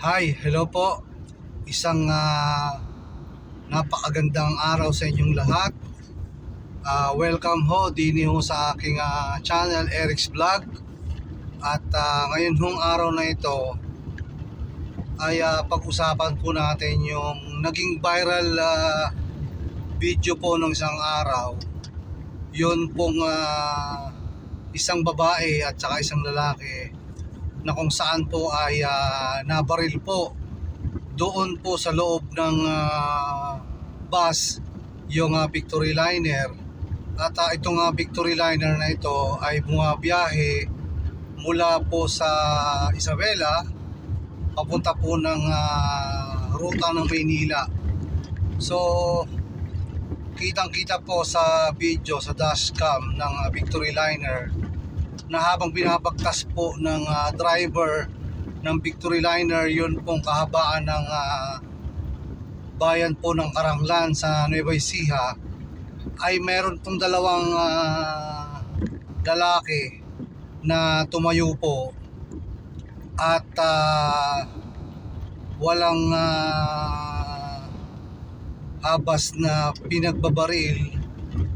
Hi, hello po. Isang napakagandang araw sa inyong lahat. Welcome ho din ho sa aking channel, Eric's Vlog. At ngayon hong araw na ito ay pag-usapan po natin yung naging viral video po ng isang araw. Yun pong isang babae at saka isang lalaki na kung saan po ay nabaril po doon po sa loob ng bus yung Victory Liner. At itong Victory Liner na ito ay bumabiyahe mula po sa Isabela papunta po ng ruta ng Maynila. So kitang-kita po sa video sa dashcam ng Victory Liner na habang binabagtas po ng driver ng Victory Liner yun pong kahabaan ng bayan po ng Karanglan sa Nueva Ecija, ay meron pong dalawang lalaki na tumayo po at walang habas na pinagbabaril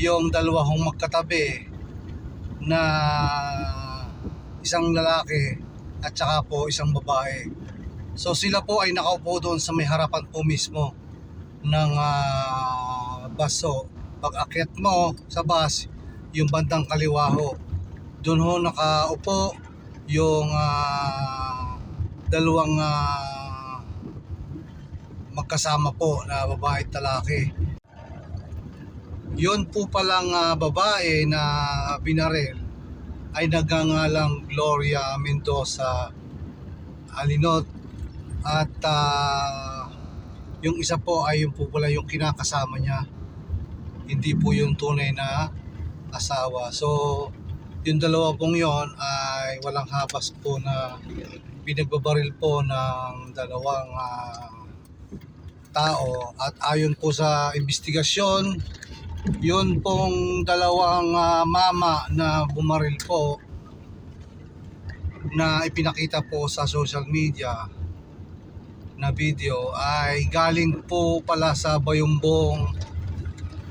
yung dalawang magkatabi na isang lalaki at saka po isang babae. So sila po ay nakaupo doon sa may harapan po mismo ng baso. Pag akyat mo sa bus, yung bandang kaliwa ho, doon ho nakaupo yung dalawang magkasama po na babae at lalaki. Yun po palang babae na binaril ay nagngangalang Gloria Mendoza Alinot at yung isa po ay yung po pala yung kinakasama niya, hindi po yung tunay na asawa. So yung dalawa pong yon ay walang habas po na pinagbabaril po ng dalawang tao. At ayon po sa investigasyon, yun pong dalawang mama na bumaril po na ipinakita po sa social media na video ay galing po pala sa Bayumbong,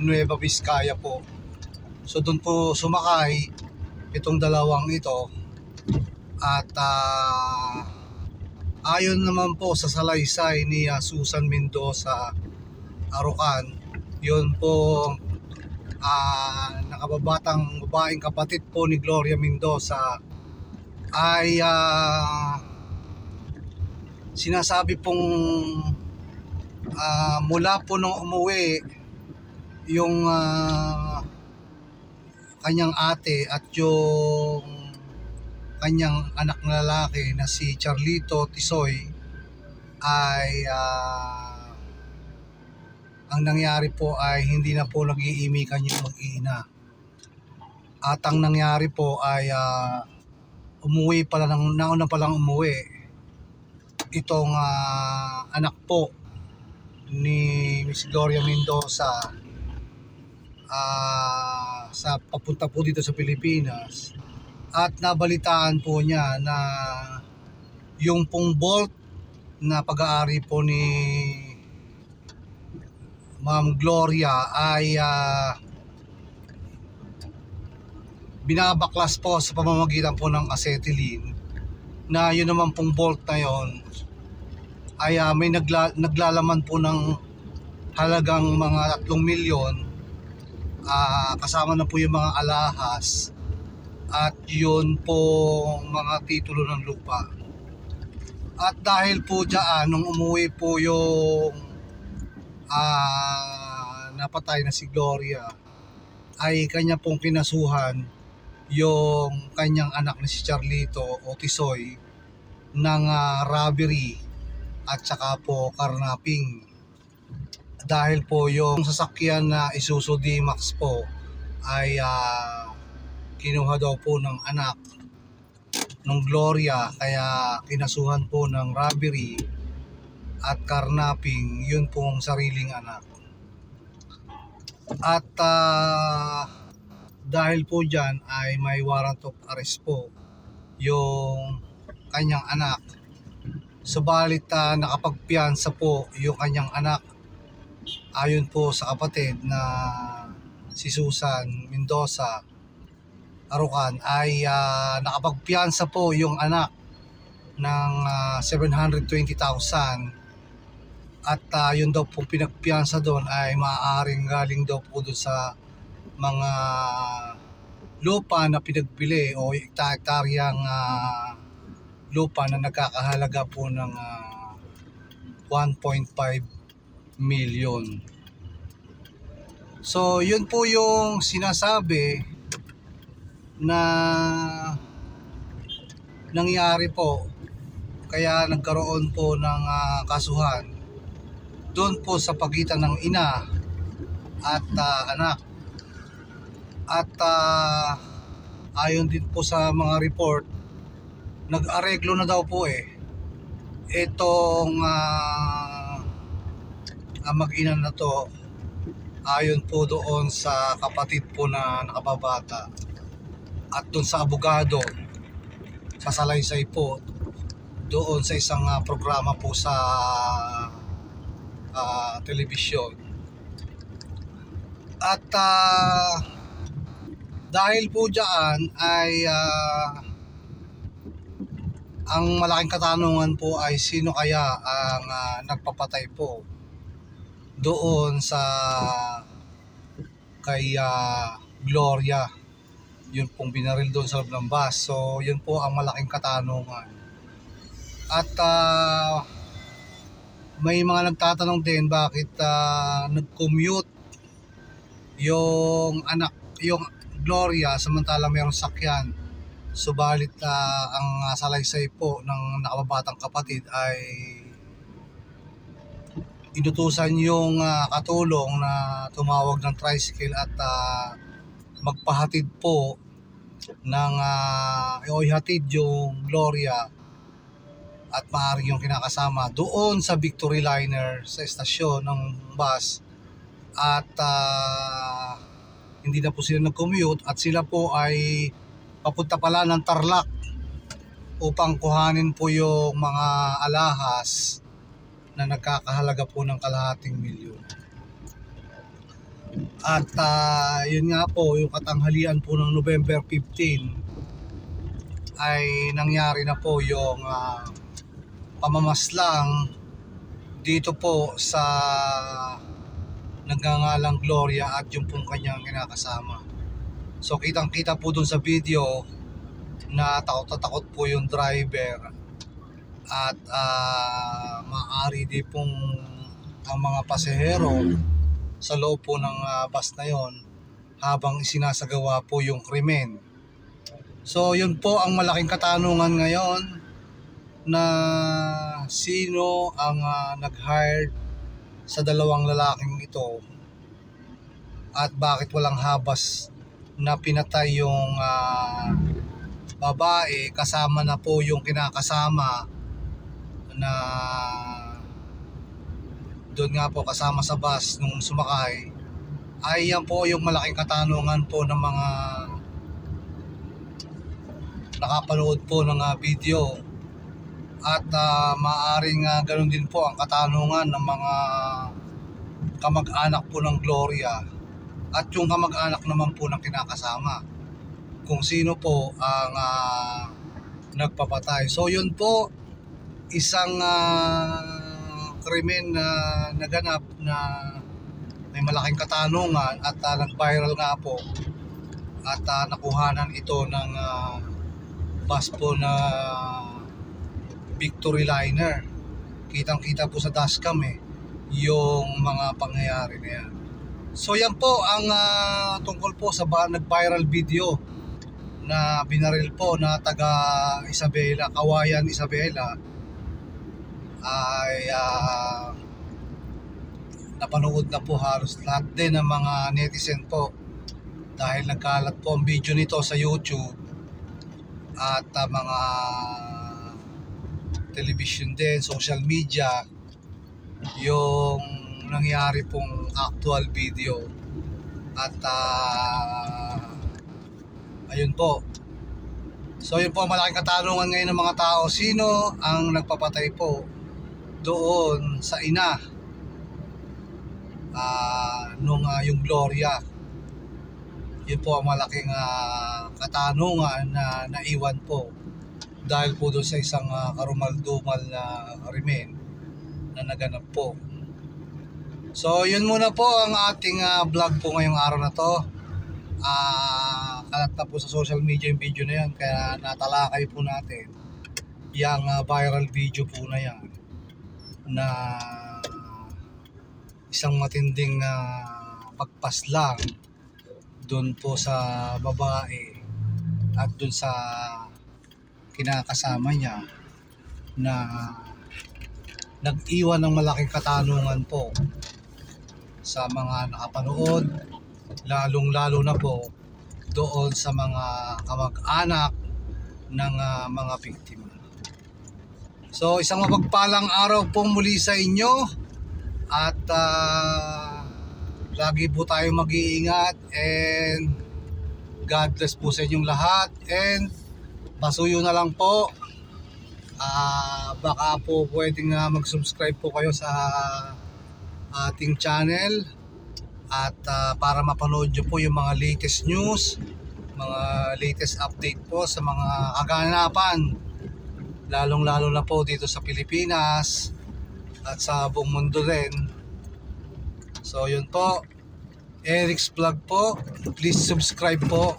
Nueva Vizcaya po. So doon po sumakay itong dalawang ito at ayon naman po sa salaysay ni Susan Mendoza Arocan, yun po nakababatang babaeng kapatid po ni Gloria Mendoza ay sinasabi pong mula po nung umuwi yung kanyang ate at yung kanyang anak na lalaki na si Charlito Tisoy ay ang nangyari po ay hindi na po nag-iimikan yung mag-iina. At ang nangyari po ay umuwi pala nauna palang umuwi itong anak po ni Miss Gloria Mendoza sa papunta po dito sa Pilipinas, at nabalitaan po niya na yung pong Bolt na pag-aari po ni Ma'am Gloria ay binabaklas po sa pamamagitan po ng acetylene, na yun naman pong Bolt na yon ay may naglalaman po ng halagang mga 3 milyon, kasama na po yung mga alahas at yun po mga titulo ng lupa. At dahil po dyan nung umuwi po yung napatay na si Gloria, ay kanya pong kinasuhan yung kanyang anak na si Charlito o Tisoy ng robbery at saka po carnapping, dahil po yung sasakyan na Isuzu D-Max po ay kinuha daw po ng anak ng Gloria, kaya kinasuhan po ng robbery at carnapping yun pong sariling anak. At dahil po dyan ay may warrant of arrest po yung kanyang anak Subalit nakapagpiyansa po yung kanyang anak. Ayon po sa kapatid na si Susan Mendoza Arucan ay nakapagpiyansa po yung anak ng 720,000 at yun daw po pinagpiyansa doon ay maaaring galing daw po doon sa mga lupa na pinagbili o hektaryang lupa na nagkakahalaga po ng 1.5 million. So yun po yung sinasabi na nangyari po, kaya nagkaroon po ng kasuhan doon po sa pagitan ng ina at anak. At ayon din po sa mga report, nag-areglo na daw po itong mag-ina na to, ayon po doon sa kapatid po na nakababata at doon sa abogado sa salaysay po doon sa isang programa po sa telebisyon. At dahil po dyan ay ang malaking katanungan po ay sino kaya ang nagpapatay po doon sa kay Gloria, yun pong binaril doon sa loob ng bus. So yun po ang malaking katanungan. At may mga nagtatanong din bakit nag-commute yung anak, yung Gloria, samantala mayroong sakyan. Subalit ang salaysay po ng nakababatang kapatid ay inutusan yung katulong na tumawag ng tricycle at magpahatid po ng ihatid yung Gloria at maaaring yung kinakasama doon sa Victory Liner sa estasyon ng bus. At hindi na po sila nag-commute at sila po ay papunta pala ng Tarlac upang kuhanin po yung mga alahas na nagkakahalaga po ng kalahating milyon. At yun nga po, yung katanghalian po ng November 15 ay nangyari na po yung pamamaslang dito po sa nagngangalang Gloria at yung pong kanyang kinakasama. So kitang kita po dun sa video na takot na takot po yung driver at maaari din pong ang mga pasahero sa loob po ng bus na yon habang isinasagawa po yung krimen. So yun po ang malaking katanungan ngayon, na sino ang nag-hire sa dalawang lalaking ito at bakit walang habas na pinatay yung babae kasama na po yung kinakasama na doon nga po kasama sa bus nung sumakay. Ay yan po yung malaking katanungan po ng mga nakapanood po ng video. At maaaring ganoon din po ang katanungan ng mga kamag-anak po ng Gloria at yung kamag-anak naman po ng kinakasama, kung sino po ang nagpapatay. So yun po, isang krimen na naganap na may malaking katanungan at nag-viral nga po at nakuhanan ito ng bus po na Victory Liner. Kitang-kita po sa dashcam yung mga pangyayari na yan. So yan po ang tungkol po sa nag-viral video na binaril po na taga Isabela, Kawayan, Isabela ay napanood na po halos lahat din ng mga netizen po dahil nagkalat po ang video nito sa YouTube at mga television din, social media, yung nangyari pong actual video. At ayun po, So yun po ang malaking katanungan ngayon ng mga tao. Sino ang nagpapatay po doon sa ina yung Gloria? Yun po ang malaking katanungan na naiwan po dahil po doon sa isang karumal-dumal na krimen na naganap po. So yun muna po ang ating vlog po ngayong araw na to. Kalat na po sa social media yung video na yan, kaya natalakay po natin yung viral video po na yan na isang matinding pagpaslang doon po sa babae at doon sa kinakasama niya na nag-iwan ng malaking katanungan po sa mga nakapanood, lalong-lalo na po doon sa mga kamag-anak ng mga biktima. So isang mapagpalang araw po muli sa inyo at lagi po tayong mag-iingat and God bless po sa inyong lahat, and pasuyo na lang po. Baka po pwedeng mag-subscribe po kayo sa ating channel at para mapanood nyo po yung mga latest news, mga latest update po sa mga kaganapan, lalong-lalo na po dito sa Pilipinas at sa buong mundo rin. So yun po, Eric's Vlog po. Please subscribe po.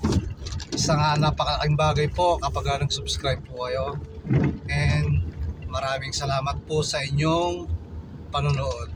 Isang napakalaking bagay po kapag nag-subscribe po kayo. And maraming salamat po sa inyong panonood.